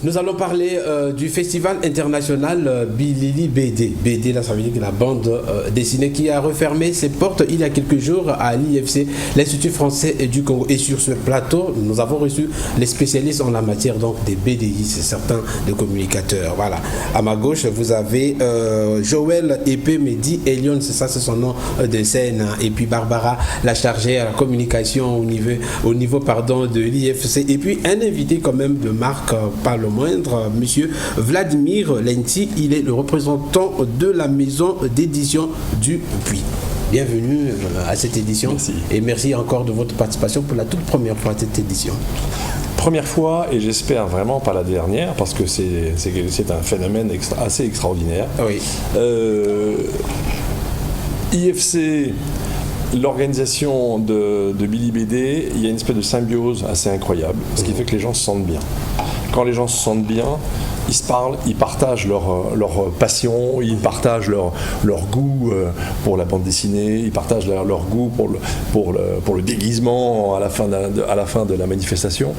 Nous allons parler du festival international Bilili BD. BD, là, ça veut dire que la bande dessinée qui a refermé ses portes il y a quelques jours à l'IFC, l'Institut français du Congo. Et sur ce plateau, nous avons reçu les spécialistes en la matière, donc des BDistes, certains des communicateurs. Voilà. À ma gauche, vous avez Joël Epé Mehdi Elion, c'est ça, c'est son nom de scène. Et puis Barbara, la chargée à la communication au niveau de l'IFC. Et puis un invité quand même de marque, pas le moindre, monsieur Vladimir Lenti, il est le représentant de la maison d'édition du Puy. Bienvenue à cette édition. Merci. Et merci encore de votre participation pour la toute première fois à cette édition. Première fois, et j'espère vraiment pas la dernière, parce que c'est un phénomène assez extraordinaire. Oui. IFC, l'organisation de Billy BD, il y a une espèce de symbiose assez incroyable, ce qui fait que les gens se sentent bien. Quand les gens se sentent bien, ils se parlent, ils partagent leur passion, ils partagent leur goût pour la bande dessinée, ils partagent leur goût pour le déguisement à la fin de la manifestation.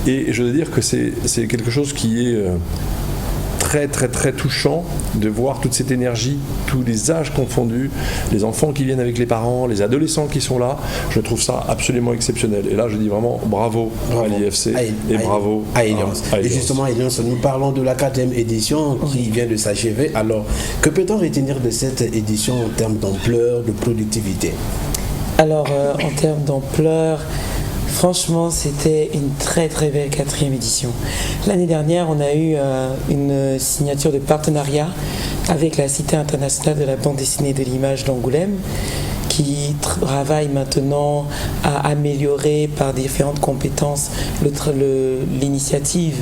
Et je veux dire que c'est quelque chose qui est très très très touchant de voir toute cette énergie, tous les âges confondus, les enfants qui viennent avec les parents, les adolescents qui sont là. Je trouve ça absolument exceptionnel. Et là, je dis vraiment bravo à l'IFC et bravo à Eliance. Et justement, Eliance, nous parlons de la 4e édition qui vient de s'achever. Alors, que peut-on retenir de cette édition en termes d'ampleur, de productivité? Alors, en termes d'ampleur, franchement, c'était une très très belle 4e édition. L'année dernière, on a eu une signature de partenariat avec la Cité internationale de la bande dessinée et de l'image d'Angoulême, qui travaille maintenant à améliorer par différentes compétences l'initiative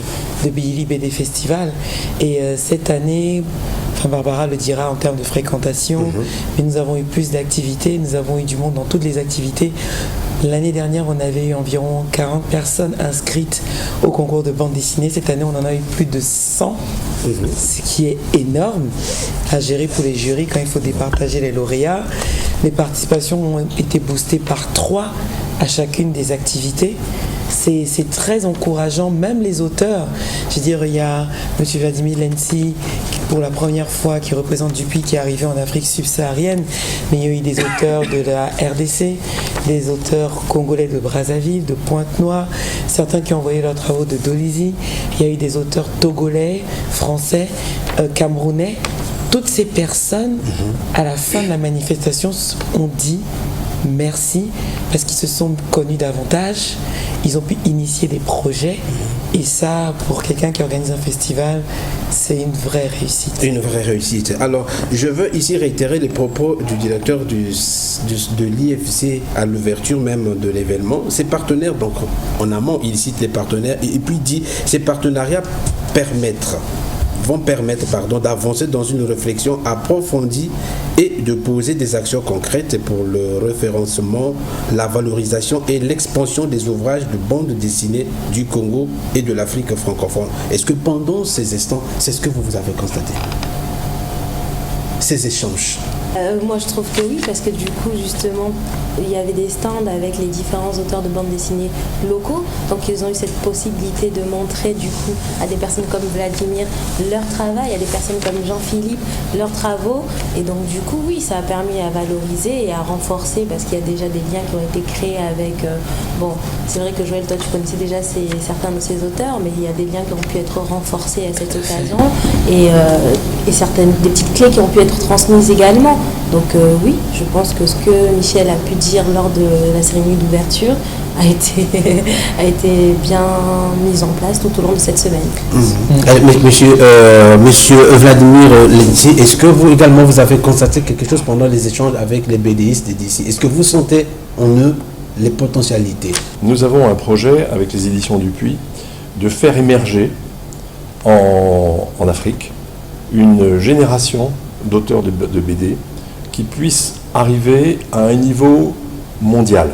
de Billy BD Festival. Et cette année, Barbara le dira en termes de fréquentation, mais nous avons eu plus d'activités, nous avons eu du monde dans toutes les activités. L'année dernière, on avait eu environ 40 personnes inscrites au concours de bande dessinée. Cette année, on en a eu plus de 100, ce qui est énorme à gérer pour les jurys quand il faut départager les lauréats. Les participations ont été boostées par 3 à chacune des activités. C'est très encourageant, même les auteurs. Je veux dire, il y a M. Vladimir Lenti, pour la première fois, qui représente Dupuis, qui est arrivé en Afrique subsaharienne, mais il y a eu des auteurs de la RDC, des auteurs congolais de Brazzaville, de Pointe-Noire, certains qui ont envoyé leurs travaux de Dolisie, il y a eu des auteurs togolais, français, camerounais. Toutes ces personnes, à la fin de la manifestation, ont dit merci, parce qu'ils se sont connus davantage, ils ont pu initier des projets, et ça, pour quelqu'un qui organise un festival, c'est une vraie réussite. Une vraie réussite. Alors, je veux ici réitérer les propos du directeur de l'IFC à l'ouverture même de l'événement. Ces partenaires, donc en amont, il cite les partenaires, et puis il dit, ces partenariats vont permettre d'avancer dans une réflexion approfondie et de poser des actions concrètes pour le référencement, la valorisation et l'expansion des ouvrages de bande dessinée du Congo et de l'Afrique francophone. Est-ce que pendant ces instants, c'est ce que vous avez constaté? Ces échanges? Moi je trouve que oui, parce que du coup justement il y avait des stands avec les différents auteurs de bande dessinée locaux, donc ils ont eu cette possibilité de montrer du coup à des personnes comme Vladimir leur travail, à des personnes comme Jean-Philippe leurs travaux, et donc du coup oui, ça a permis à valoriser et à renforcer, parce qu'il y a déjà des liens qui ont été créés avec bon, c'est vrai que Joël, toi tu connaissais déjà certains de ces auteurs, mais il y a des liens qui ont pu être renforcés à cette occasion, et des petites clés qui ont pu être transmises également. Donc oui, je pense que ce que Michel a pu dire lors de la cérémonie d'ouverture a été bien mis en place tout au long de cette semaine. Monsieur Vladimir Lenti, est-ce que vous également vous avez constaté quelque chose pendant les échanges avec les BDistes d'ici? Est-ce que vous sentez en eux les potentialités? Nous avons un projet avec les éditions Dupuis de faire émerger en Afrique une génération d'auteurs de BD qui puissent arriver à un niveau mondial.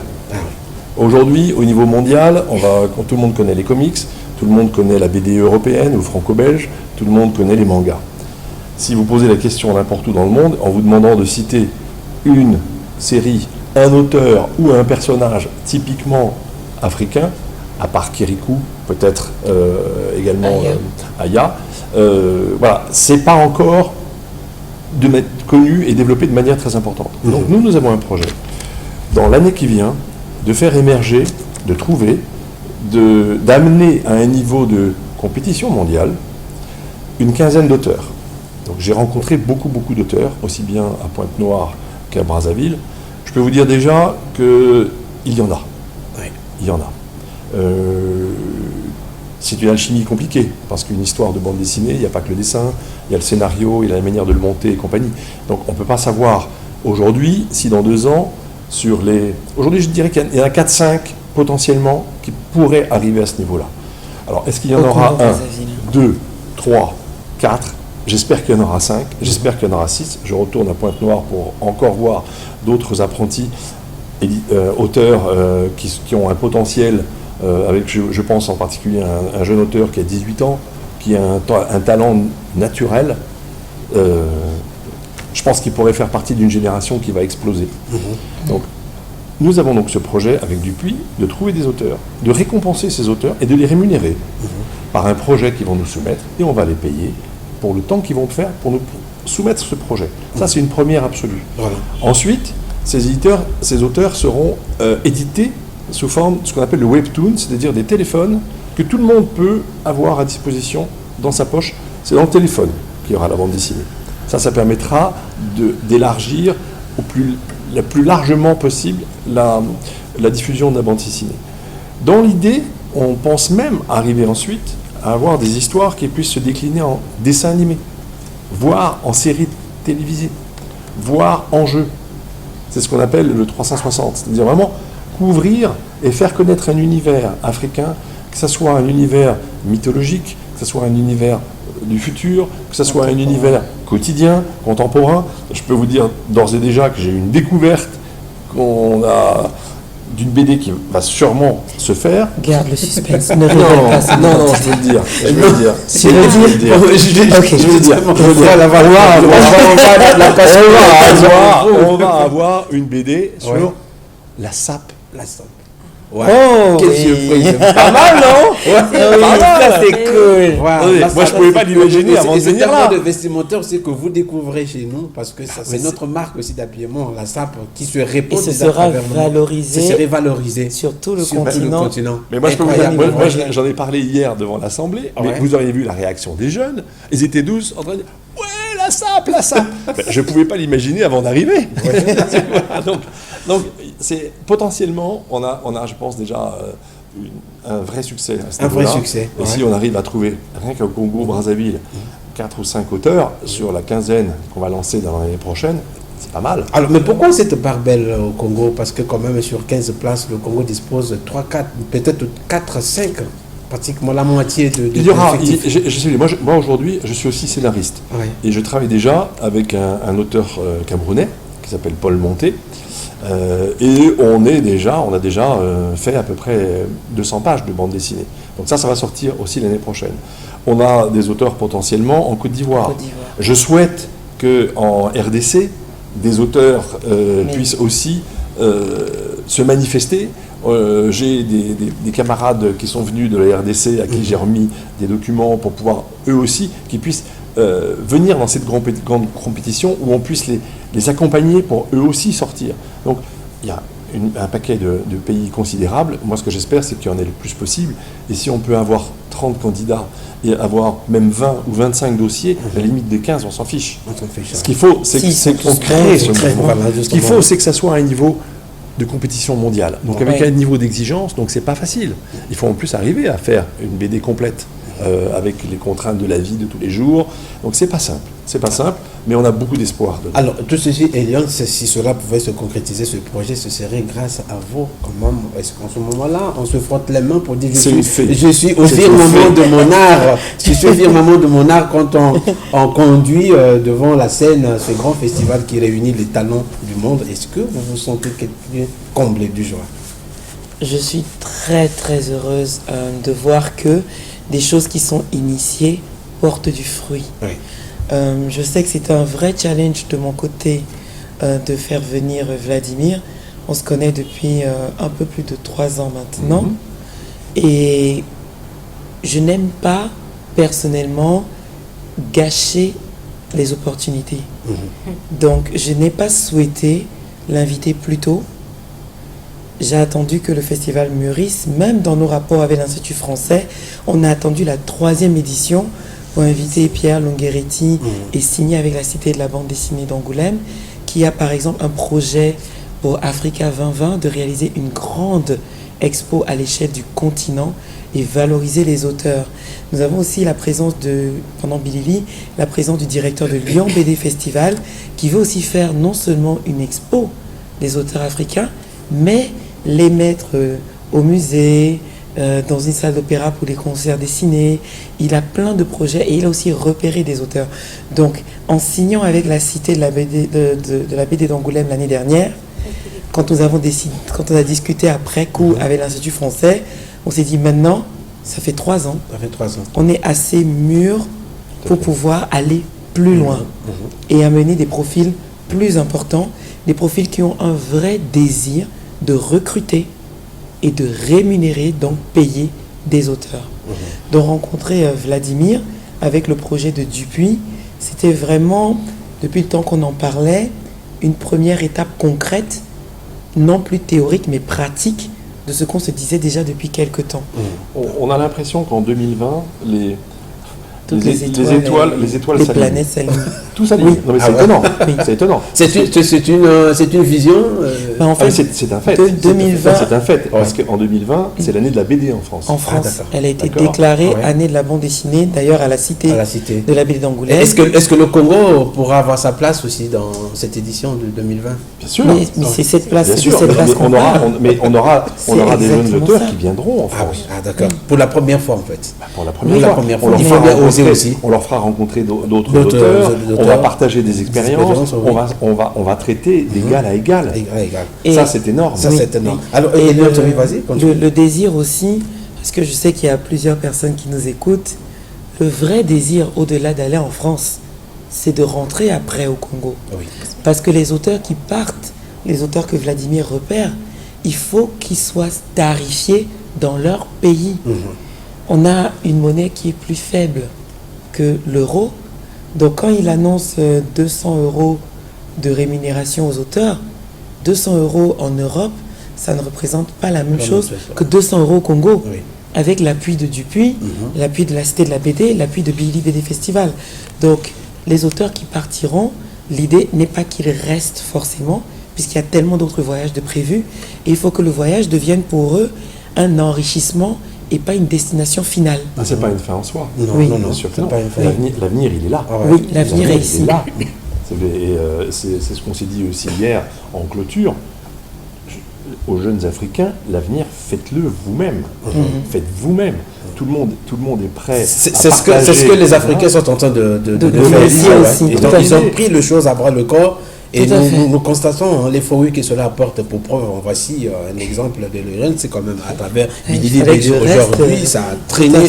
Aujourd'hui, au niveau mondial, tout le monde connaît les comics, tout le monde connaît la BD européenne ou franco-belge, tout le monde connaît les mangas. Si vous posez la question n'importe où dans le monde, en vous demandant de citer une série, un auteur ou un personnage typiquement africain, à part Kirikou, peut-être également Aya. Aya. Voilà, c'est pas encore connu et développé de manière très importante. Donc nous avons un projet, dans l'année qui vient, de faire émerger, de trouver, d'amener à un niveau de compétition mondiale une quinzaine d'auteurs. Donc j'ai rencontré beaucoup d'auteurs, aussi bien à Pointe-Noire qu'à Brazzaville. Je peux vous dire déjà qu'il y en a. Oui. Il y en a. C'est une alchimie compliquée, parce qu'une histoire de bande dessinée, il n'y a pas que le dessin, il y a le scénario, il y a la manière de le monter et compagnie. Donc on ne peut pas savoir aujourd'hui si dans 2 ans, aujourd'hui je dirais qu'il y en a 4-5 potentiellement qui pourraient arriver à ce niveau-là. Alors est-ce qu'il y en aura 1, 2, 3, 4 ? J'espère qu'il y en aura 5, j'espère qu'il y en aura 6. Je retourne à Pointe-Noire pour encore voir d'autres apprentis auteurs qui ont un potentiel, avec je pense en particulier à un jeune auteur qui a 18 ans, qui a un talent naturel. Je pense qu'il pourrait faire partie d'une génération qui va exploser. Donc, nous avons donc ce projet avec Dupuis de trouver des auteurs, de récompenser ces auteurs et de les rémunérer par un projet qu'ils vont nous soumettre, et on va les payer pour le temps qu'ils vont faire pour nous soumettre ce projet. Ça, c'est une première absolue. Voilà. Ensuite, ces auteurs seront édités sous forme de ce qu'on appelle le webtoon, c'est-à-dire des téléphones que tout le monde peut avoir à disposition dans sa poche. C'est dans le téléphone qu'il y aura la bande dessinée. Ça permettra d'élargir le plus largement possible la diffusion de la bande dessinée. Dans l'idée, on pense même arriver ensuite à avoir des histoires qui puissent se décliner en dessin animé, voire en série télévisée, voire en jeu. C'est ce qu'on appelle le 360, c'est-à-dire vraiment couvrir et faire connaître un univers africain, que ce soit un univers mythologique, que ce soit un univers du futur, que ce soit un univers quotidien, contemporain. Je peux vous dire d'ores et déjà que j'ai eu une découverte d'une BD qui va sûrement se faire. Garde le suspense, ne révèle pas ça. Non, je veux le dire. Je veux le dire. Tu veux le dire? Je veux le dire. On va avoir une BD sur la sape. La sape. Ouais. Oh, Quelle oui. surprise. Pas mal, non? Ça c'est cool. Voilà, Oui, là, moi, ça, je pouvais c'est pas cool. l'imaginer avant de C'est venir tellement là. de vestimentaire aussi que vous découvrez chez nous, parce que ça, c'est mais notre marque aussi d'habillement, la SAP, qui se répand Et ce déjà à sera travers le monde. valorisé Ce serait valorisé sur tout le sur tout le continent. continent. Mais moi, je peux vous dire, Incroyable. moi, j'en ai parlé hier devant l'Assemblée, mais Ouais. vous auriez vu la réaction des jeunes. Ils étaient tous en train de dire « Ouais, la sape, la sape !» Ben, je ne pouvais pas l'imaginer avant d'arriver. Voilà, donc c'est, potentiellement, on a, je pense, déjà un vrai succès à ce Un vrai niveau-là. succès, Et ouais. si on arrive à trouver, rien qu'au Congo, Brazzaville, 4 ou 5 auteurs sur la quinzaine qu'on va lancer dans l'année prochaine, c'est pas mal. Alors, mais pourquoi cette part belle au Congo? Parce que quand même, sur 15 places, le Congo dispose de 3, 4, peut-être 4, 5, pratiquement la moitié de Il y aura, l'effectif. moi aujourd'hui, je suis aussi scénariste. Ouais. Et je travaille déjà avec un auteur camerounais qui s'appelle Paul Monté. Et on a déjà fait à peu près 200 pages de bande dessinée. Donc ça va sortir aussi l'année prochaine. On a des auteurs potentiellement en Côte d'Ivoire. Côte d'Ivoire. Je souhaite qu'en RDC, des auteurs puissent aussi se manifester. J'ai des camarades qui sont venus de la RDC à qui j'ai remis des documents pour pouvoir, eux aussi, qu'ils puissent venir dans cette grande compétition où on puisse les accompagner pour eux aussi sortir. Donc il y a un paquet de pays considérables. Moi, ce que j'espère, c'est qu'il y en ait le plus possible. Et si on peut avoir 30 candidats et avoir même 20 ou 25 dossiers, à la limite des 15, on s'en fiche. On s'en fiche. Ce qu'il faut, c'est Si, c'est c'est qu'on tout crée ce ce qu'on mouvement. Voilà, Ce qu'il faut, c'est que ça soit à un niveau de compétition mondiale. Donc avec Ouais. un niveau d'exigence, donc c'est pas facile. Il faut en plus arriver à faire une BD complète avec les contraintes de la vie de tous les jours. Donc c'est pas simple, mais on a beaucoup d'espoir dedans. Alors, tout ceci, Eliane, si cela pouvait se concrétiser, ce projet, ce serait grâce à vous, quand même. Est-ce qu'en ce moment-là, on se frotte les mains pour dire C'est une fée. je suis au C'est firmament une fée. de mon art. Je suis au firmament de mon art quand on conduit devant la scène ce grand festival qui réunit les talents du monde. Est-ce que vous vous sentez comblé du joie? Je suis très très heureuse de voir que des choses qui sont initiées portent du fruit. Oui. Je sais que c'est un vrai challenge de mon côté de faire venir Vladimir. On se connaît depuis un peu plus de 3 ans maintenant. Et je n'aime pas personnellement gâcher les opportunités. Donc je n'ai pas souhaité l'inviter plus tôt. J'ai attendu que le festival mûrisse, même dans nos rapports avec l'Institut français, on a attendu la 3e édition pour inviter Pierre Lungheretti et signer avec la Cité de la bande dessinée d'Angoulême, qui a par exemple un projet pour Africa 2020 de réaliser une grande expo à l'échelle du continent et valoriser les auteurs. Nous avons aussi la présence pendant Bilili, la présence du directeur de Lyon BD Festival, qui veut aussi faire non seulement une expo des auteurs africains, mais les mettre au musée, dans une salle d'opéra pour des concerts dessinés. Il a plein de projets et il a aussi repéré des auteurs. Donc, en signant avec la Cité de la BD d'Angoulême l'année dernière, quand on a discuté après coup avec l'Institut français, on s'est dit maintenant, ça fait 3 ans. Ça fait 3 ans. On est assez mûr pour pouvoir aller plus loin et amener des profils plus importants, des profils qui ont un vrai désir de recruter et de rémunérer, donc payer des auteurs. De rencontrer Vladimir avec le projet de Dupuis, c'était vraiment, depuis le temps qu'on en parlait, une première étape concrète, non plus théorique mais pratique, de ce qu'on se disait déjà depuis quelques temps. On a l'impression qu'en 2020, les étoiles les s'alignent. planètes s'alignent. Tout s'aligne. Oui. Non mais c'est étonnant. C'est étonnant. C'est une vision. En fait, C'est un fait. 2020, C'est un fait. Parce qu'en 2020, c'est l'année de la BD en France. en France, d'accord. elle a été D'accord. déclarée Ouais. année de la bande dessinée, d'ailleurs à la Cité, À la Cité. de la BD d'Angoulême. Est-ce que le Congo pourra avoir sa place aussi dans cette édition de 2020? Bien sûr. Mais c'est cette place, Bien c'est sûr. cette place Mais qu'on on aura, parle. on aura C'est des jeunes exactement auteurs ça. qui viendront en Ah France. oui, ah, d'accord. Pour la première fois en fait. Pour la Oui, première la fois. première On fois. leur Il fera faut bien oser rencontrer- aussi. On leur fera rencontrer d'autres D'autres auteurs. auteurs. On va partager des expériences. oui. On va traiter d'égal à égal. Égal. Et- Ça, c'est énorme. Ça, Oui. c'est énorme. Alors, Et vas-y, continue. le désir aussi, parce que je sais qu'il y a plusieurs personnes qui nous écoutent, le vrai désir au-delà d'aller en France, c'est de rentrer après au Congo. Oui. Parce que les auteurs qui partent, les auteurs que Vladimir repère, il faut qu'ils soient starifiés dans leur pays. On a une monnaie qui est plus faible que l'euro. Donc quand il annonce 200 € de rémunération aux auteurs, 200 € en Europe, ça ne représente pas la même Pas chose la même chose. que 200 € au Congo. Oui. Avec l'appui de Dupuis, l'appui de la Cité de la BD, l'appui de Billy BD Festival. Donc les auteurs qui partiront, l'idée n'est pas qu'ils restent forcément, puisqu'il y a tellement d'autres voyages de prévus, et il faut que le voyage devienne pour eux un enrichissement et pas une destination finale. Ah, c'est pas une fin en soi. Non, Oui. non, non, Bien sûr que c'est non. pas une fin. L'avenir, il est là. Ah ouais. Oui, l'avenir est ici. Il est là. C'est ce qu'on s'est dit aussi hier en clôture. Aux jeunes Africains, l'avenir, faites-le vous-même. Faites vous-même. Tout le monde est prêt. C'est à ce que partager. les Africains sont en train de faire ici ouais. aussi, Et tout donc, à ils fait. ont pris les choses à bras le corps. Et Tout à fait. nous constatons l'euphorie que cela apporte pour preuve. Voici un exemple de l'Irène, c'est quand même à travers Il Billy fallait que BD je reste, aujourd'hui, ça a tout traîné à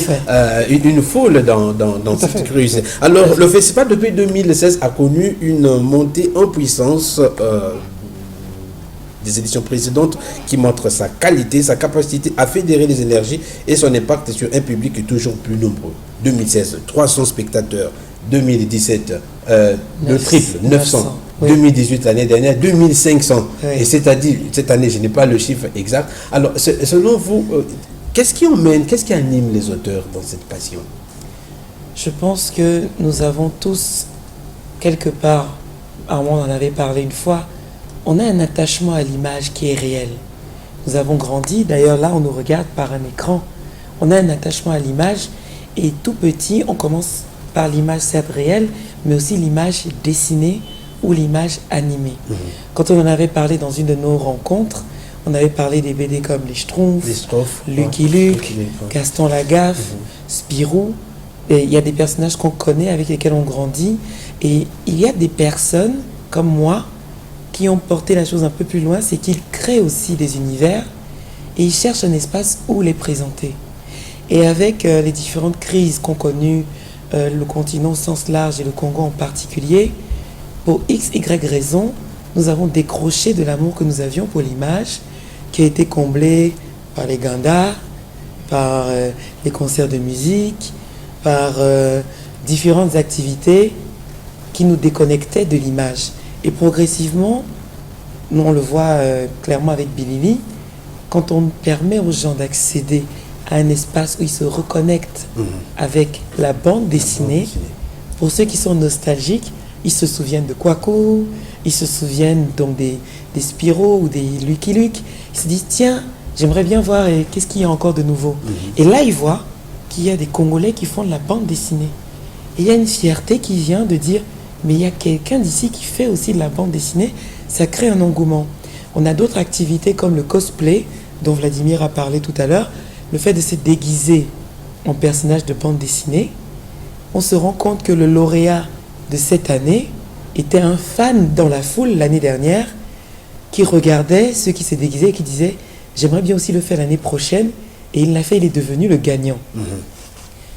fait. une foule dans cette cruise. Alors, le festival depuis 2016 a connu une montée en puissance des éditions précédentes qui montre sa qualité, sa capacité à fédérer les énergies et son impact sur un public toujours plus nombreux. 2016, 300 spectateurs. 2017, le triple, 900. Oui. 2018, l'année dernière, 2500. Oui. Et c'est-à-dire, cette année, je n'ai pas le chiffre exact. Alors, selon vous, qu'est-ce qui anime les auteurs dans cette passion? Je pense que nous avons tous, quelque part, Armand en avait parlé une fois, on a un attachement à l'image qui est réel. Nous avons grandi, d'ailleurs là on nous regarde par un écran, on a un attachement à l'image et tout petit on commence par l'image certes réelle, mais aussi l'image dessinée ou l'image animée. Quand on en avait parlé dans une de nos rencontres, on avait parlé des BD comme Les Schtroumpfs, Les Schtroumpfs, Lucky ouais. Luke, Lucky Luke, ouais. Gaston Lagaffe, Spirou. Et il y a des personnages qu'on connaît, avec lesquels on grandit. Et il y a des personnes comme moi qui ont porté la chose un peu plus loin, c'est qu'ils créent aussi des univers et ils cherchent un espace où les présenter. Et avec les différentes crises qu'ont connues le continent au sens large et le Congo en particulier, pour X, Y raisons, nous avons décroché de l'amour que nous avions pour l'image, qui a été comblé par les Gandars, par les concerts de musique, par différentes activités qui nous déconnectaient de l'image. Et progressivement, nous on le voit clairement avec Bilili, quand on permet aux gens d'accéder à un espace où ils se reconnectent avec la bande dessinée, pour ceux qui sont nostalgiques, ils se souviennent de Kwaku, ils se souviennent donc des Spirou ou des Lucky Luke. Ils se disent, tiens, j'aimerais bien voir qu'est-ce qu'il y a encore de nouveau. Et là, ils voient qu'il y a des Congolais qui font de la bande dessinée. Et il y a une fierté qui vient de dire, mais il y a quelqu'un d'ici qui fait aussi de la bande dessinée. Ça crée un engouement. On a d'autres activités comme le cosplay, dont Vladimir a parlé tout à l'heure. Le fait de se déguiser en personnage de bande dessinée. On se rend compte que le lauréat de cette année était un fan dans la foule l'année dernière qui regardait ceux qui se déguisaient et qui disait « J'aimerais bien aussi le faire l'année prochaine » et il l'a fait, il est devenu le gagnant.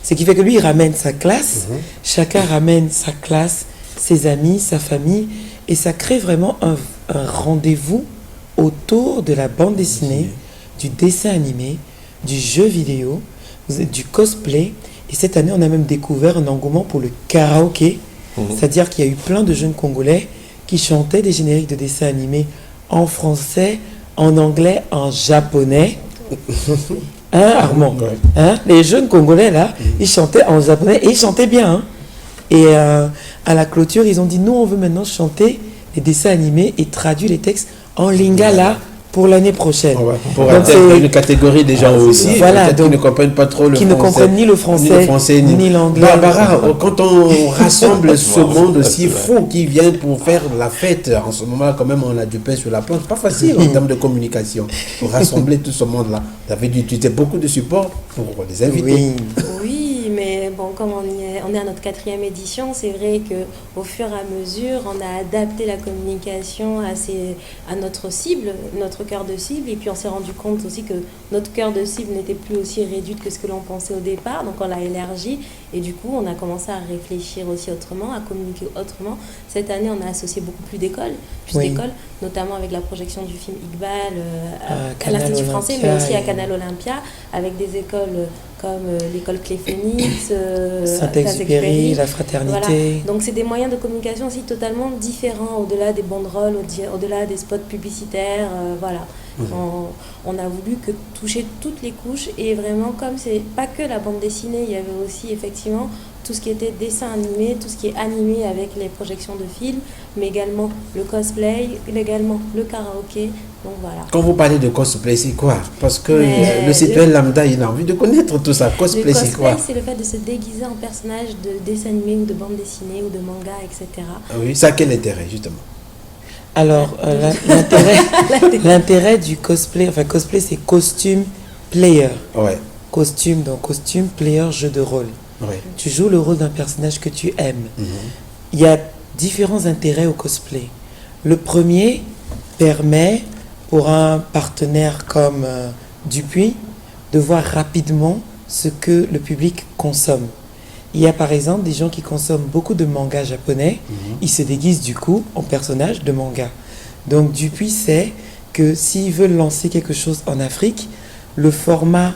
Ce qui fait que lui, il ramène sa classe, chacun ramène sa classe, ses amis, sa famille et ça crée vraiment un rendez-vous autour de la bande dessinée, du dessin animé, du jeu vidéo, du cosplay. Et cette année, on a même découvert un engouement pour le karaoké. C'est-à-dire qu'il y a eu plein de jeunes Congolais qui chantaient des génériques de dessins animés en français, en anglais, en japonais. Hein, Armand? Hein? Les jeunes Congolais, là, ils chantaient en japonais et ils chantaient bien. Hein? Et à la clôture, ils ont dit, nous, on veut maintenant chanter les dessins animés et traduire les textes en lingala pour l'année prochaine. Pour intégrer une catégorie des gens aussi, voilà, qui ne comprennent pas trop le français. Qui ne comprennent ni le français, ni l'anglais. Barbara, quand on rassemble ce monde si fou qui vient pour faire la fête, en ce moment-là, quand même, on a du pain sur la planche. Pas facile en termes de communication. Pour rassembler tout ce monde-là. Tu avais dû utiliser beaucoup de support pour les invités. Oui, mais bon, comme on est à notre 4e édition, c'est vrai qu'au fur et à mesure, on a adapté la communication à notre cible, notre cœur de cible, et puis on s'est rendu compte aussi que notre cœur de cible n'était plus aussi réduite que ce que l'on pensait au départ, donc on l'a élargi, et du coup on a commencé à réfléchir aussi autrement, à communiquer autrement. Cette année, on a associé beaucoup plus d'écoles, notamment avec la projection du film Iqbal à l'Institut français, mais aussi à Canal Olympia, avec des écoles comme l'école Clé Phoenix, Saint-Exupéry, la Fraternité. Voilà. Donc c'est des moyens de communication aussi totalement différents, au-delà des banderoles, au-delà des spots publicitaires, voilà. On a voulu toucher toutes les couches et vraiment, comme c'est pas que la bande dessinée, il y avait aussi effectivement tout ce qui était dessin animé, tout ce qui est animé avec les projections de films, mais également le cosplay, également le karaoké. Donc voilà. Quand vous parlez de cosplay, c'est quoi? Parce que le citoyen lambda, il a envie de connaître tout ça. Cosplay, c'est quoi? Le cosplay, c'est le fait de se déguiser en personnage de dessin animé ou de bande dessinée ou de manga, etc. Oui, ça a quel intérêt, justement? Alors, l'intérêt du cosplay, enfin cosplay, c'est costume player. Ouais. Costume, donc costume player, jeu de rôle. Ouais. Tu joues le rôle d'un personnage que tu aimes. Il y a différents intérêts au cosplay. Le premier permet pour un partenaire comme Dupuis de voir rapidement ce que le public consomme. Il y a par exemple des gens qui consomment beaucoup de mangas japonais, ils se déguisent du coup en personnage de manga. Donc Dupuis sait que s'ils veulent lancer quelque chose en Afrique, le format,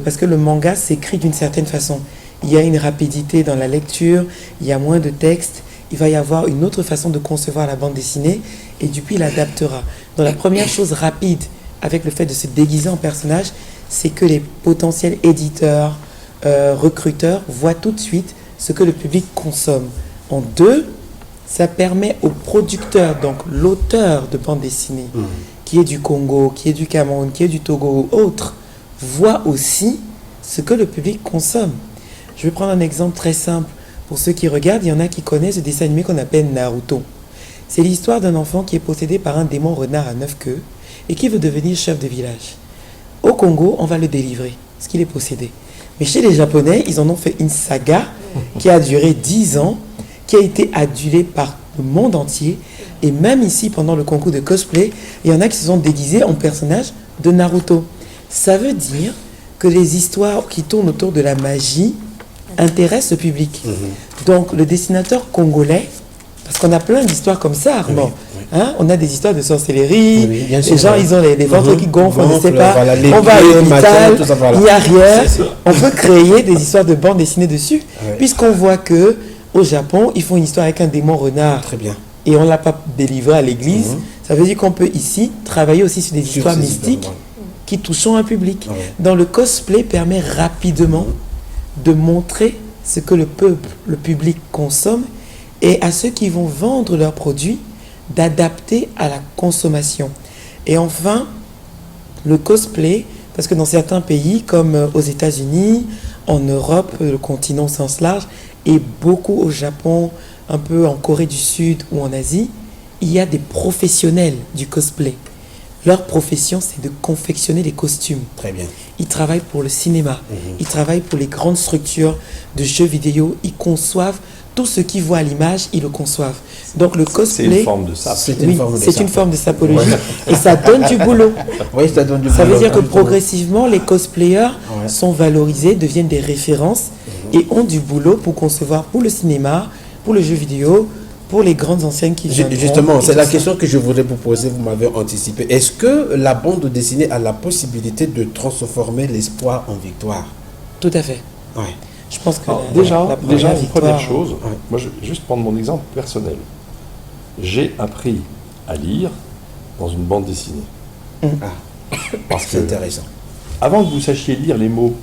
parce que le manga s'écrit d'une certaine façon, il y a une rapidité dans la lecture, il y a moins de texte, il va y avoir une autre façon de concevoir la bande dessinée et Dupuis l'adaptera. Donc la première chose rapide avec le fait de se déguiser en personnage, c'est que les potentiels éditeurs, recruteurs voient tout de suite ce que le public consomme. En deux, ça permet au producteur, donc l'auteur de bande dessinée, qui est du Congo, qui est du Cameroun, qui est du Togo ou autre, voit aussi ce que le public consomme. Je vais prendre un exemple très simple. Pour ceux qui regardent, il y en a qui connaissent le dessin animé qu'on appelle Naruto. C'est l'histoire d'un enfant qui est possédé par un démon renard à 9 queues et qui veut devenir chef de village. Au Congo, on va le délivrer, parce qu'il est possédé. Mais chez les Japonais, ils en ont fait une saga qui a duré 10 ans, qui a été adulée par le monde entier. Et même ici, pendant le concours de cosplay, il y en a qui se sont déguisés en personnages de Naruto. Ça veut dire que les histoires qui tournent autour de la magie intéressent le public. Donc, le dessinateur congolais, parce qu'on a plein d'histoires comme ça, Armand. Hein? On a des histoires de sorcellerie. Oui, bien sûr, les gens, ouais. ils ont les ventres qui gonflent, on ne sait pas. Voilà, les on va à pieds, l'hôpital, machin, tout ça, voilà. il n'y a rien. C'est- On peut créer des histoires de bande dessinée dessus. Ouais. Puisqu'on voit que au Japon, ils font une histoire avec un démon renard. Très bien. Et on ne l'a pas délivré à l'église. Mhm. Ça veut dire qu'on peut ici travailler aussi sur des Sur histoires ces mystiques histoires, qui touchent un public. Ah ouais. Dans le cosplay permet rapidement de montrer ce que le peuple, le public consomme et à ceux qui vont vendre leurs produits d'adapter à la consommation. Et enfin, le cosplay, parce que dans certains pays comme aux États-Unis, en Europe, le continent au sens large, et beaucoup au Japon, un peu en Corée du Sud ou en Asie, il y a des professionnels du cosplay. Leur profession, c'est de confectionner des costumes. Très bien. Ils travaillent pour le cinéma, ils travaillent pour les grandes structures de jeux vidéo, ils conçoivent tout ce qu'ils voient à l'image, ils le conçoivent. Donc le C'est cosplay, une forme de sape. C'est une oui, forme de c'est ça. une forme de sapologie et ça donne du boulot. Oui, ça donne du Ça veut boulot. dire que progressivement, les cosplayers Ouais. sont valorisés, deviennent des références et ont du boulot pour concevoir pour le cinéma, pour le jeu vidéo, pour les grandes enseignes qui viendront. Justement, et c'est tout la ça. question que je voudrais vous poser, vous m'avez anticipé. Est-ce que la bande dessinée a la possibilité de transformer l'espoir en victoire? Tout à fait. Ouais. Je pense que Alors, la déjà, première une première victoire- chose, Ouais. moi je vais juste prendre mon exemple personnel. J'ai appris à lire dans une bande dessinée. Ah, Parce que c'est intéressant. avant que vous sachiez lire les mots,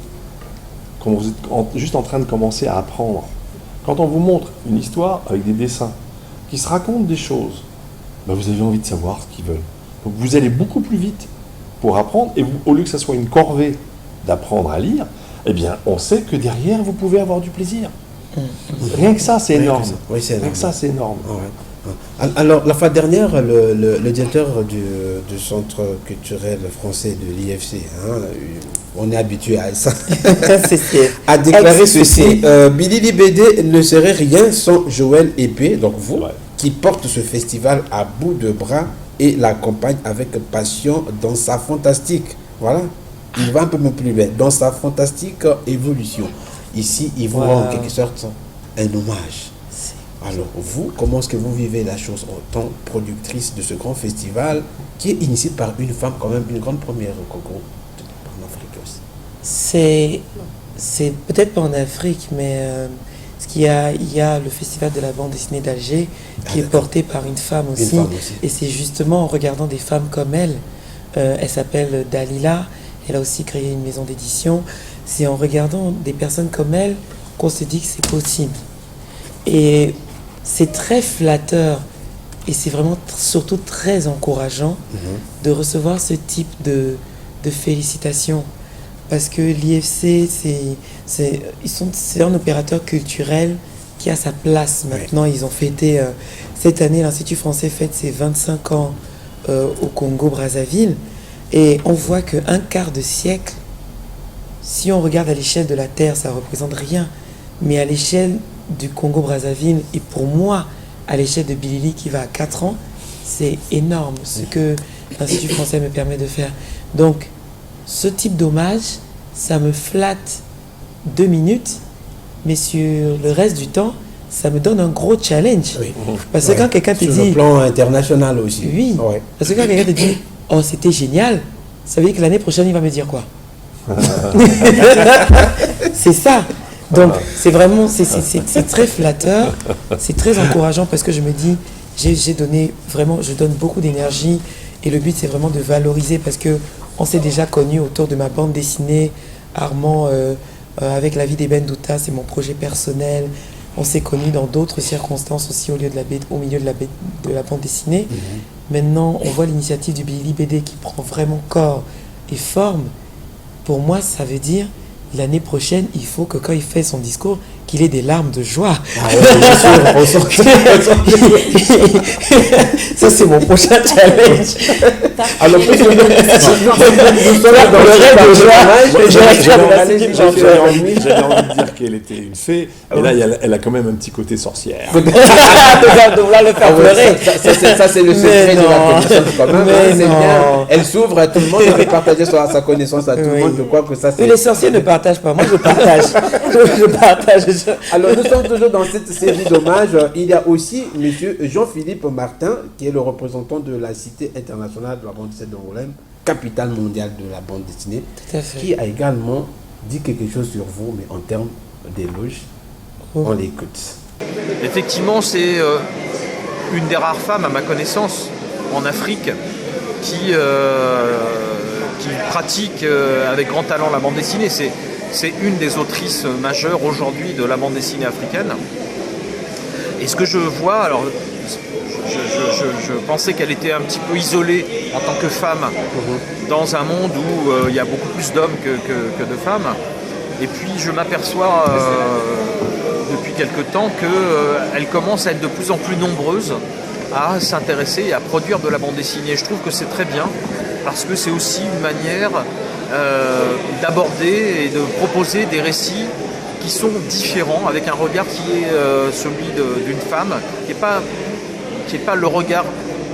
quand vous êtes juste en train de commencer à apprendre, quand on vous montre une histoire avec des dessins qui se racontent des choses, ben vous avez envie de savoir ce qu'ils veulent. Donc vous allez beaucoup plus vite pour apprendre, et au lieu que ça soit une corvée d'apprendre à lire, eh bien on sait que derrière vous pouvez avoir du plaisir. Rien que ça, c'est Rien que énorme. ça. Oui, c'est Rien énorme. que ça, c'est énorme. Ah ouais. Alors, la fois dernière, le directeur du Centre culturel français de l'IFC, hein, on est habitué à ça, C'est- a déclaré Ex-CC. ceci, Billy BD ne serait rien sans Joël Épée, donc vous, Ouais. qui porte ce festival à bout de bras et l'accompagne avec passion dans sa fantastique. Voilà, il va un peu plus loin, dans sa fantastique évolution. Ici, il vous rend en quelque sorte un hommage. Alors, vous, comment est-ce que vous vivez la chose en tant que productrice de ce grand festival qui est initié par une femme, quand même, une grande première au Congo, en Afrique aussi? C'est peut-être pas en Afrique, mais il y a le festival de la bande dessinée d'Alger qui est d'accord. porté par une femme aussi. femme aussi. Et c'est justement en regardant des femmes comme elle, elle s'appelle Dalila, elle a aussi créé une maison d'édition. C'est en regardant des personnes comme elle qu'on se dit que c'est possible. Et c'est très flatteur et c'est vraiment surtout très encourageant de recevoir ce type de félicitations. Parce que l'IFC, c'est un opérateur culturel qui a sa place maintenant. Ils ont fêté, cette année, l'Institut français fête ses 25 ans au Congo-Brazzaville. Et on voit qu'un quart de siècle, si on regarde à l'échelle de la Terre, ça ne représente rien. Mais à l'échelle du Congo-Brazzaville, et pour moi, à l'échelle de Bilili qui va à 4 ans, c'est énorme ce que l'Institut français me permet de faire. Donc, ce type d'hommage, ça me flatte 2 minutes, mais sur le reste du temps, ça me donne un gros challenge. Oui. Parce que Ouais. quand quelqu'un te Sur dit... le plan international aussi. Oui, Ouais. parce que quand quelqu'un te dit « Oh, c'était génial », ça veut dire que l'année prochaine, il va me dire quoi? C'est ça. Donc, c'est vraiment, c'est très flatteur, c'est très encourageant parce que je me dis, j'ai donné vraiment, je donne beaucoup d'énergie et le but, c'est vraiment de valoriser parce que on s'est déjà connus autour de ma bande dessinée, Armand, avec La vie d'Eben Douta, c'est mon projet personnel. On s'est connus dans d'autres circonstances aussi au milieu de la bande dessinée. Maintenant, on voit l'initiative du Billy BD qui prend vraiment corps et forme. Pour moi, ça veut dire l'année prochaine, il faut que quand il fait son discours, qu'il ait des larmes de joie. Ah ouais, bien sûr, on sent Ça, c'est mon prochain challenge. Alors, plus nous sommes dans Le rêve de joie, J'avais envie de dire qu'elle était une fée, mais là, elle a quand même un petit côté sorcière. Donc là, le faire pleurer. Ça, c'est le secret Mais de la non. connaissance quand même. Mais hein, c'est non. bien. Elle s'ouvre à tout le monde, elle veut partager sa connaissance à tout le Oui. monde. Je crois que ça, Et c'est... les sorciers ne partagent pas. Moi, je partage. Je partage. Alors, nous sommes toujours dans cette série d'hommages. Il y a aussi M. Jean-Philippe Martin, qui est le représentant de la Cité internationale de la bande dessinée d'Angoulême, capitale mondiale de la bande dessinée, Tout à fait. qui a également dit quelque chose sur vous, mais en termes d'éloge. On l'écoute. Effectivement, c'est une des rares femmes, à ma connaissance, en Afrique, qui pratique avec grand talent la bande dessinée. C'est une des autrices majeures aujourd'hui de la bande dessinée africaine. Et ce que je vois, alors je pensais qu'elle était un petit peu isolée en tant que femme dans un monde où il y a beaucoup plus d'hommes que de femmes. Et puis je m'aperçois depuis quelque temps qu'elle commence à être de plus en plus nombreuse à s'intéresser et à produire de la bande dessinée. Je trouve que c'est très bien parce que c'est aussi une manière d'aborder et de proposer des récits qui sont différents, avec un regard qui est celui d'une femme, qui est pas le regard,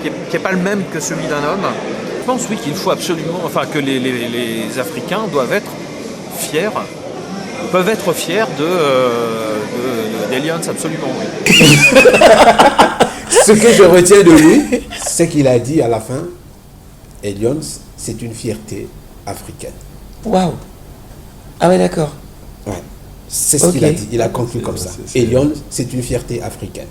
qui est pas le même que celui d'un homme. Je pense oui qu'il faut absolument, que les Africains doivent être fiers, peuvent être fiers d'Elions, absolument, oui. Ce que je retiens de lui, c'est qu'il a dit à la fin, Elions, c'est une fierté africaine. Waouh. Ah ouais, d'accord. Ouais. C'est ce qu'il a dit. Il a conclu comme ça. Elions, c'est une fierté africaine.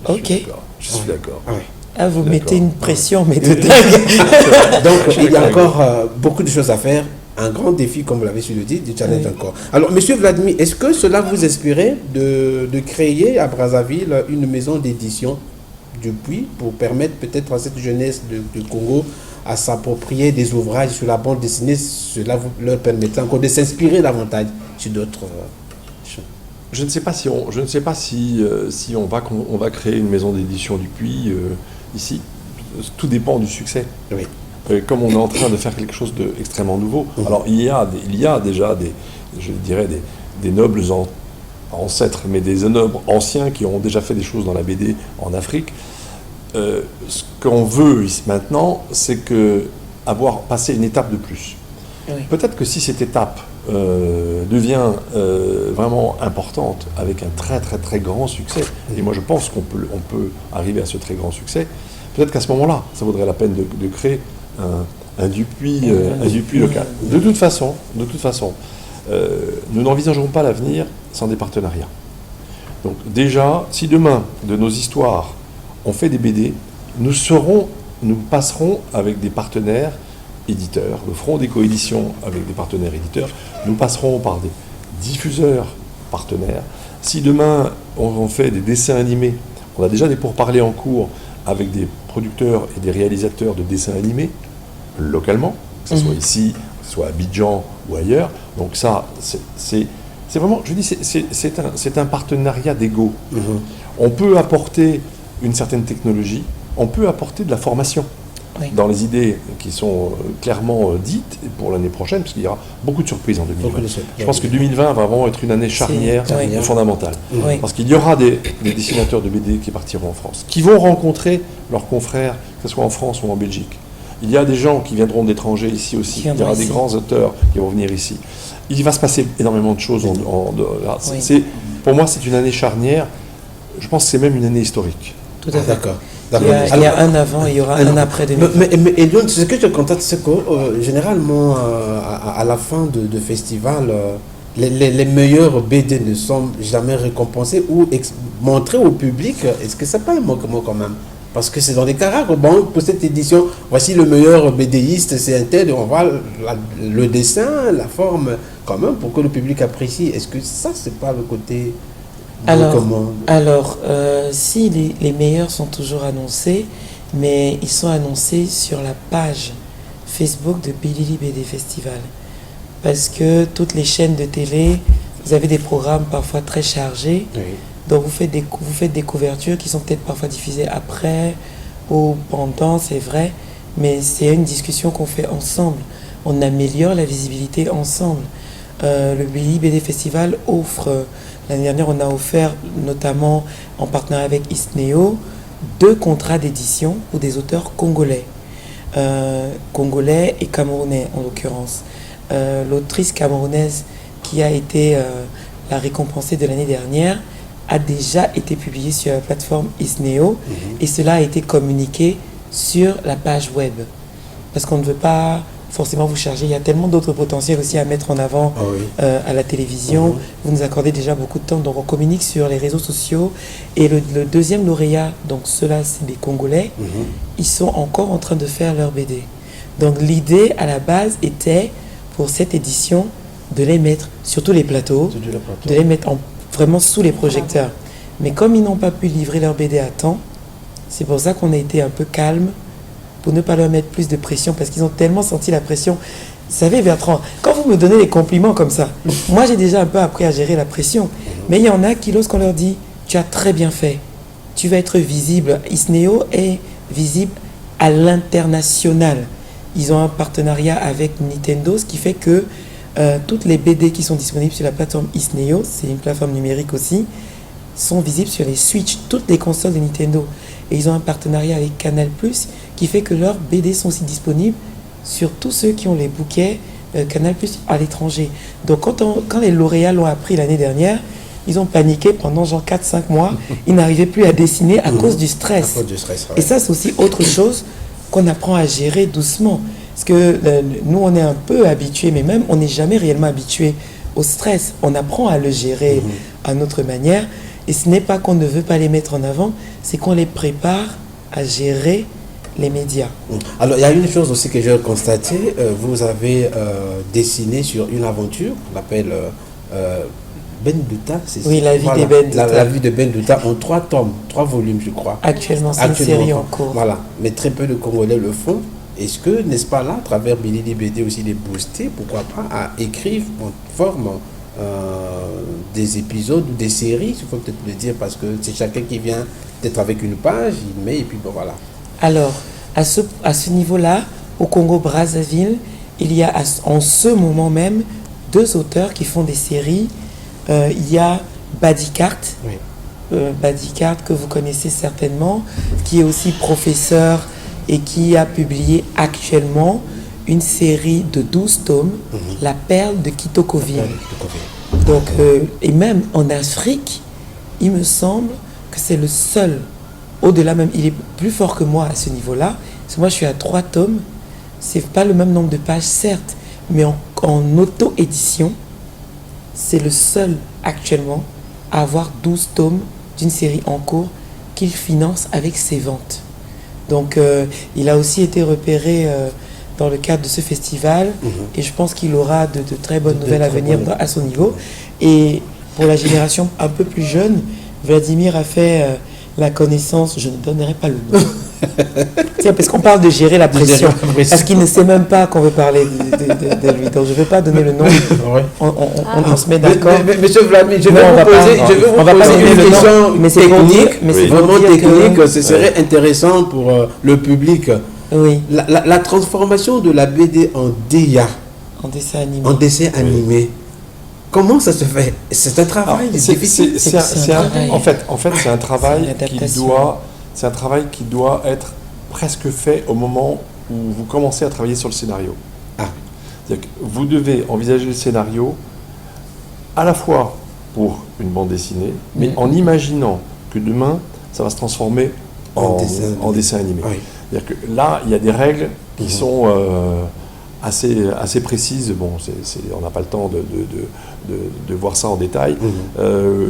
Ok. Je suis d'accord. Ouais. Ah, vous D'accord. mettez une pression, mais de dingue. Donc, il y a encore beaucoup de choses à faire. Un grand défi, comme vous l'avez su le dire, du challenge encore. Alors, Monsieur Vladimir, est-ce que cela vous inspirait de créer à Brazzaville une maison d'édition depuis pour permettre peut-être à cette jeunesse du Congo à s'approprier des ouvrages sur la bande dessinée, cela leur permettrait encore de s'inspirer davantage sur d'autres choses? Je ne sais pas si on va créer une maison d'édition du Puy ici. Tout dépend du succès. Oui. Comme on est en train de faire quelque chose d'extrêmement nouveau. Alors il y a déjà des nobles ancêtres, mais des nobles anciens qui ont déjà fait des choses dans la BD en Afrique. Ce qu'on veut ici maintenant, c'est avoir passé une étape de plus. Oui. Peut-être que si cette étape devient vraiment importante avec un très très très grand succès, et moi je pense qu'on peut arriver à ce très grand succès, peut-être qu'à ce moment-là, ça vaudrait la peine de créer un Dupuis local. De toute façon, nous n'envisagerons pas l'avenir sans des partenariats. Donc déjà, si demain, de nos histoires, on fait des BD, nous passerons avec des partenaires éditeurs, nous ferons des coéditions avec des partenaires éditeurs, nous passerons par des diffuseurs partenaires. Si demain, on fait des dessins animés, on a déjà des pourparlers en cours avec des producteurs et des réalisateurs de dessins animés, localement, que ce soit ici, que ce soit à Abidjan ou ailleurs. Donc ça, c'est vraiment, je dis, c'est un partenariat d'ego. On peut apporter une certaine technologie, on peut apporter de la formation dans les idées qui sont clairement dites pour l'année prochaine, parce qu'il y aura beaucoup de surprises en 2020. Je pense que 2020 va vraiment être une année charnière et fondamentale. Oui. Parce qu'il y aura des dessinateurs de BD qui partiront en France, qui vont rencontrer leurs confrères, que ce soit en France ou en Belgique. Il y a des gens qui viendront d'étrangers ici aussi. Il y aura des grands auteurs qui vont venir ici. Il va se passer énormément de choses. Pour moi, c'est une année charnière. Je pense que c'est même une année historique. Tout à fait. D'accord. Il y a un avant et il y aura un après 2020. Mais Elion, ce que je constate, c'est que généralement, à la fin de festival, les meilleurs BD ne sont jamais récompensés ou montrés au public. Est-ce que c'est pas un manquement quand même? Parce que c'est dans les caractères. Bon, pour cette édition, voici le meilleur BDiste, c'est un tel, on voit le dessin, la forme, quand même, pour que le public apprécie. Est-ce que ça, c'est pas le côté manquement? Alors, si les meilleurs sont toujours annoncés, mais ils sont annoncés sur la page Facebook de Bilili BD Festival. Parce que toutes les chaînes de télé, vous avez des programmes parfois très chargés. Oui. Donc vous faites des couvertures qui sont peut-être parfois diffusées après ou pendant, c'est vrai, mais c'est une discussion qu'on fait ensemble. On améliore la visibilité ensemble. Le Bilili BD Festival offre, l'année dernière on a offert notamment en partenariat avec Isneo 2 contrats d'édition pour des auteurs congolais. Congolais et camerounais en l'occurrence. L'autrice camerounaise qui a été la récompensée de l'année dernière, a déjà été publié sur la plateforme Isneo et cela a été communiqué sur la page web. Parce qu'on ne veut pas forcément vous charger, il y a tellement d'autres potentiels aussi à mettre en avant à la télévision. Vous nous accordez déjà beaucoup de temps, donc on communique sur les réseaux sociaux. Et le deuxième lauréat, donc ceux-là, c'est des Congolais, ils sont encore en train de faire leur BD. Donc l'idée à la base était, pour cette édition, de les mettre sur tous les plateaux, de les mettre vraiment sous les projecteurs. Mais comme ils n'ont pas pu livrer leur BD à temps, c'est pour ça qu'on a été un peu calme, pour ne pas leur mettre plus de pression, parce qu'ils ont tellement senti la pression. Vous savez, Bertrand, quand vous me donnez des compliments comme ça, moi j'ai déjà un peu appris à gérer la pression. Mais il y en a qui, lorsqu'on leur dit « tu as très bien fait, tu vas être visible », Isneo est visible à l'international. Ils ont un partenariat avec Nintendo, ce qui fait que toutes les BD qui sont disponibles sur la plateforme Isneo, c'est une plateforme numérique aussi, sont visibles sur les Switch, toutes les consoles de Nintendo. Et ils ont un partenariat avec Canal+, qui fait que leurs BD sont aussi disponibles sur tous ceux qui ont les bouquets Canal+ à l'étranger. Donc quand les lauréats l'ont appris l'année dernière, ils ont paniqué pendant genre 4-5 mois. Ils n'arrivaient plus à dessiner à cause du stress. Et ça, c'est aussi autre chose qu'on apprend à gérer doucement. Parce que nous, on est un peu habitués, mais même on n'est jamais réellement habitué au stress. On apprend à le gérer à notre manière. Et ce n'est pas qu'on ne veut pas les mettre en avant, c'est qu'on les prépare à gérer les médias. Alors, il y a une chose aussi que j'ai constatée. Vous avez dessiné sur une aventure qu'on appelle Ben Douta. Oui, la vie de Ben Douta. La vie de Ben Douta en 3 tomes, 3 volumes, je crois. Actuellement, c'est une série en cours. Voilà, mais très peu de Congolais le font. Est-ce que, n'est-ce pas là, à travers Bilili BD aussi, les booster, pourquoi pas, à écrire en forme des épisodes ou des séries, il faut peut-être le dire, parce que c'est chacun qui vient peut-être avec une page, il met et puis bon, voilà. Alors, à ce niveau-là, au Congo-Brazzaville, il y a en ce moment même 2 auteurs qui font des séries. Il y a Badicart, Badicart que vous connaissez certainement, qui est aussi professeur et qui a publié actuellement une série de 12 tomes, La perle de Kitokoville. Donc, et même en Afrique, il me semble que c'est le seul, au-delà même, il est plus fort que moi à ce niveau-là, parce que moi je suis à 3 tomes, c'est pas le même nombre de pages certes, mais en auto-édition, c'est le seul actuellement à avoir 12 tomes d'une série en cours qu'il finance avec ses ventes. Donc il a aussi été repéré dans le cadre de ce festival et je pense qu'il aura de très bonnes nouvelles à venir à son niveau. Et pour la génération un peu plus jeune, Vladimir a fait la connaissance, je ne donnerai pas le nom. Tiens, parce qu'on parle de gérer la pression, parce qu'il ne sait même pas qu'on veut parler de lui. Donc je ne veux pas donner le nom. On se met d'accord. Monsieur Vladimir, je vais vous poser une question technique, mais c'est vraiment technique. Ce serait intéressant pour le public. Oui. La transformation de la BD en DIA, en dessin animé. Comment ça se fait? C'est un travail difficile. En fait, c'est un travail qui doit être presque fait au moment où vous commencez à travailler sur le scénario. C'est-à-dire que vous devez envisager le scénario à la fois pour une bande dessinée, mais en imaginant que demain, ça va se transformer en dessin animé. Oui. C'est-à-dire que là, il y a des règles qui sont assez précises. Bon, on n'a pas le temps de voir ça en détail.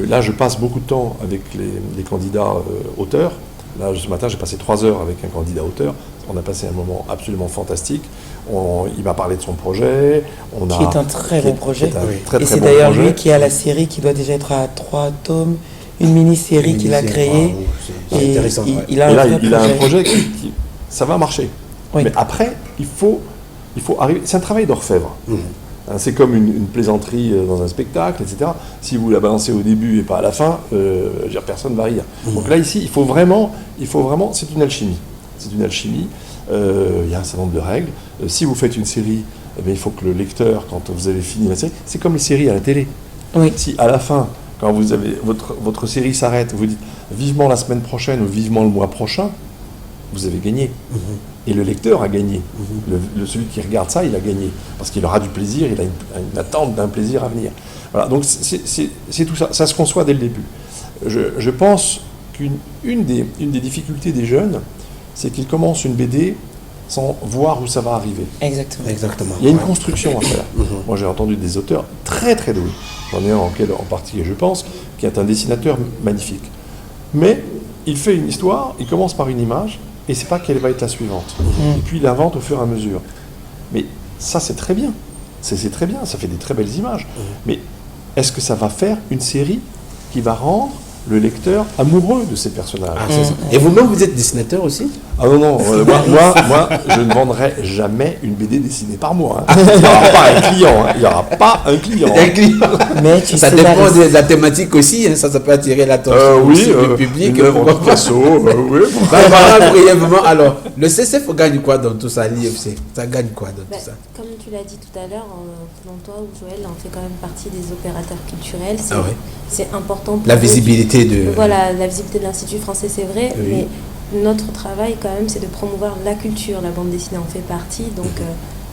Là, je passe beaucoup de temps avec les candidats auteurs. Là, ce matin, j'ai passé 3 heures avec un candidat auteur. On a passé un moment absolument fantastique. Il m'a parlé de son projet. Qui est un très bon projet. Et c'est d'ailleurs lui qui a la série qui doit déjà être à 3 tomes. Une mini-série qu'il a créée. C'est intéressant. Il a un projet qui ça va marcher. Oui. Mais après, il faut arriver. C'est un travail d'orfèvre. C'est comme une plaisanterie dans un spectacle, etc. Si vous la balancez au début et pas à la fin, personne ne va rire. Donc là, ici, il faut vraiment, c'est une alchimie. C'est une alchimie. Il y a un certain nombre de règles. Si vous faites une série, il faut que le lecteur, quand vous avez fini la série, c'est comme les séries à la télé. Oui. Si à la fin, quand vous avez votre série s'arrête, vous dites vivement la semaine prochaine ou vivement le mois prochain, vous avez gagné. Et le lecteur a gagné. Celui qui regarde ça, il a gagné. Parce qu'il aura du plaisir, il a une attente d'un plaisir à venir. Voilà, donc c'est tout ça. Ça se conçoit dès le début. Je pense qu'une des difficultés des jeunes, c'est qu'ils commencent une BD sans voir où ça va arriver. Exactement. Il y a une construction à faire. Moi, j'ai entendu des auteurs très très doués. J'en ai un en particulier, je pense, qui est un dessinateur magnifique. Mais il fait une histoire, il commence par une image, et il ne sait pas quelle va être la suivante. Et puis il invente au fur et à mesure. Mais ça, c'est très bien. C'est très bien, ça fait des très belles images. Mais est-ce que ça va faire une série qui va rendre le lecteur amoureux de ces personnages? C'est ça. Et vous-même, vous êtes dessinateur aussi? Ah non, moi, je ne vendrai jamais une BD dessinée par moi. Il n'y aura pas un client. Il n'y aura pas un client. Mais Ça dépend de la thématique aussi. Ça peut attirer l'attention aussi du public. Une œuvre de Picasso, oui. Barbara, brièvement, alors, le CCF gagne quoi dans tout ça, l'IFC? Ça gagne quoi dans tout ça? Comme tu l'as dit tout à l'heure, toi ou Joël, on fait quand même partie des opérateurs culturels. C'est important pour la visibilité de... Voilà, la visibilité de l'Institut français, c'est vrai, Oui. mais notre travail quand même, c'est de promouvoir la culture. La bande dessinée en fait partie, donc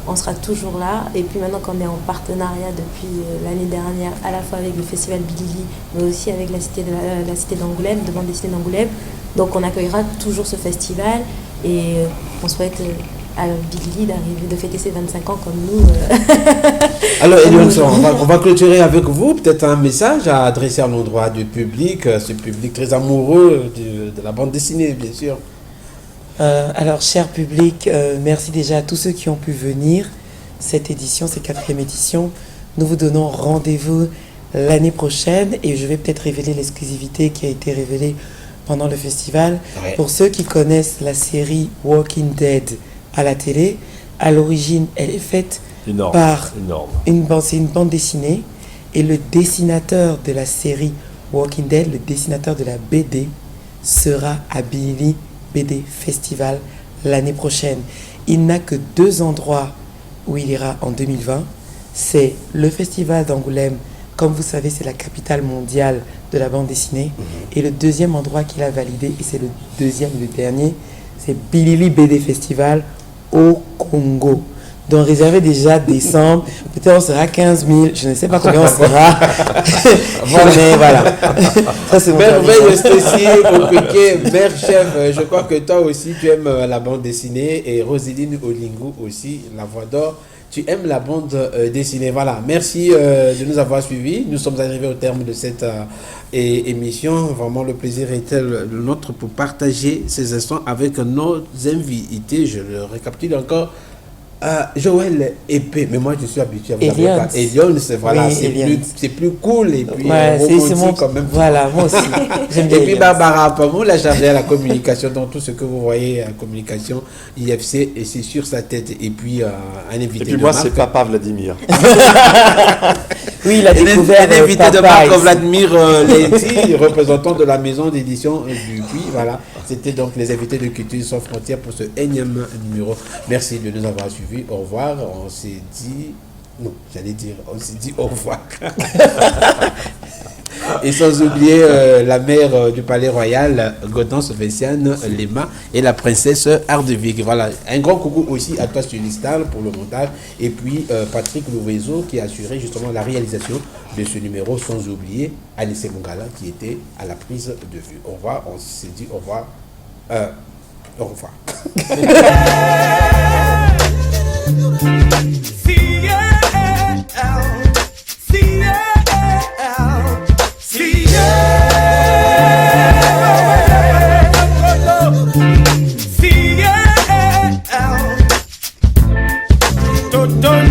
on sera toujours là. Et puis maintenant qu'on est en partenariat depuis l'année dernière, à la fois avec le festival Bilili, mais aussi avec la cité d'Angoulême, de bande dessinée d'Angoulême. Donc on accueillera toujours ce festival et on souhaite à Bilili d'arriver, de fêter ses 25 ans comme nous. Alors, Elion, on va clôturer avec vous. Peut-être un message à adresser à l'endroit du public, ce public très amoureux de la bande dessinée, bien sûr. Alors, cher public, merci déjà à tous ceux qui ont pu venir. Cette édition, cette 4e édition, nous vous donnons rendez-vous l'année prochaine et je vais peut-être révéler l'exclusivité qui a été révélée pendant le festival. Ouais. Pour ceux qui connaissent la série Walking Dead à la télé, à l'origine, elle est faite par c'est une bande dessinée et le dessinateur de la série Walking Dead, le dessinateur de la BD, sera à Bilili BD Festival l'année prochaine. Il n'a que 2 endroits où il ira en 2020. C'est le Festival d'Angoulême, comme vous savez, c'est la capitale mondiale de la bande dessinée. Et le deuxième endroit qu'il a validé, et c'est le dernier, c'est Bilili BD Festival au Congo. Donc réservez déjà décembre, peut-être on sera 15 000, je ne sais pas combien on sera. Mais voilà. Ça, c'est mon Merveille, Stécie, Opeke, mère chef, je crois que toi aussi tu aimes la bande dessinée et Roseline Olingo aussi, la voix d'or. Tu aimes la bande dessinée. Voilà, merci de nous avoir suivis. Nous sommes arrivés au terme de cette émission. Vraiment, le plaisir était le nôtre pour partager ces instants avec nos invités. Je le récapitule encore. Joël Épée, mais moi je suis habitué à vous appeler par Elion, voilà, oui, c'est plus cool et puis c'est mon quand même. Voilà, moi aussi. J'aime bien. Et puis Barbara Pamou, la chargée à la communication, dans tout ce que vous voyez à communication IFC, et c'est sur sa tête. Et puis un invité. Et puis moi, c'est Papa Vladimir. Oui, il a découvert un invité de marque, Vladimir Leiti, représentant de la maison d'édition du Puy. Voilà, c'était donc les invités de Culture sans frontières pour ce énième numéro. Merci de nous avoir suivis. Au revoir. On s'est dit... Non, j'allais dire, on s'est dit au revoir. Et sans oublier la mère du Palais Royal, Gaudence Vinciane Lema, et la princesse Ardevig. Voilà, un grand coucou aussi à toi Stylistal pour le montage, et puis Patrick Louvezo qui a assuré justement la réalisation de ce numéro, sans oublier Anissé Mongala qui était à la prise de vue. Au revoir, on s'est dit au revoir. Au revoir. Don't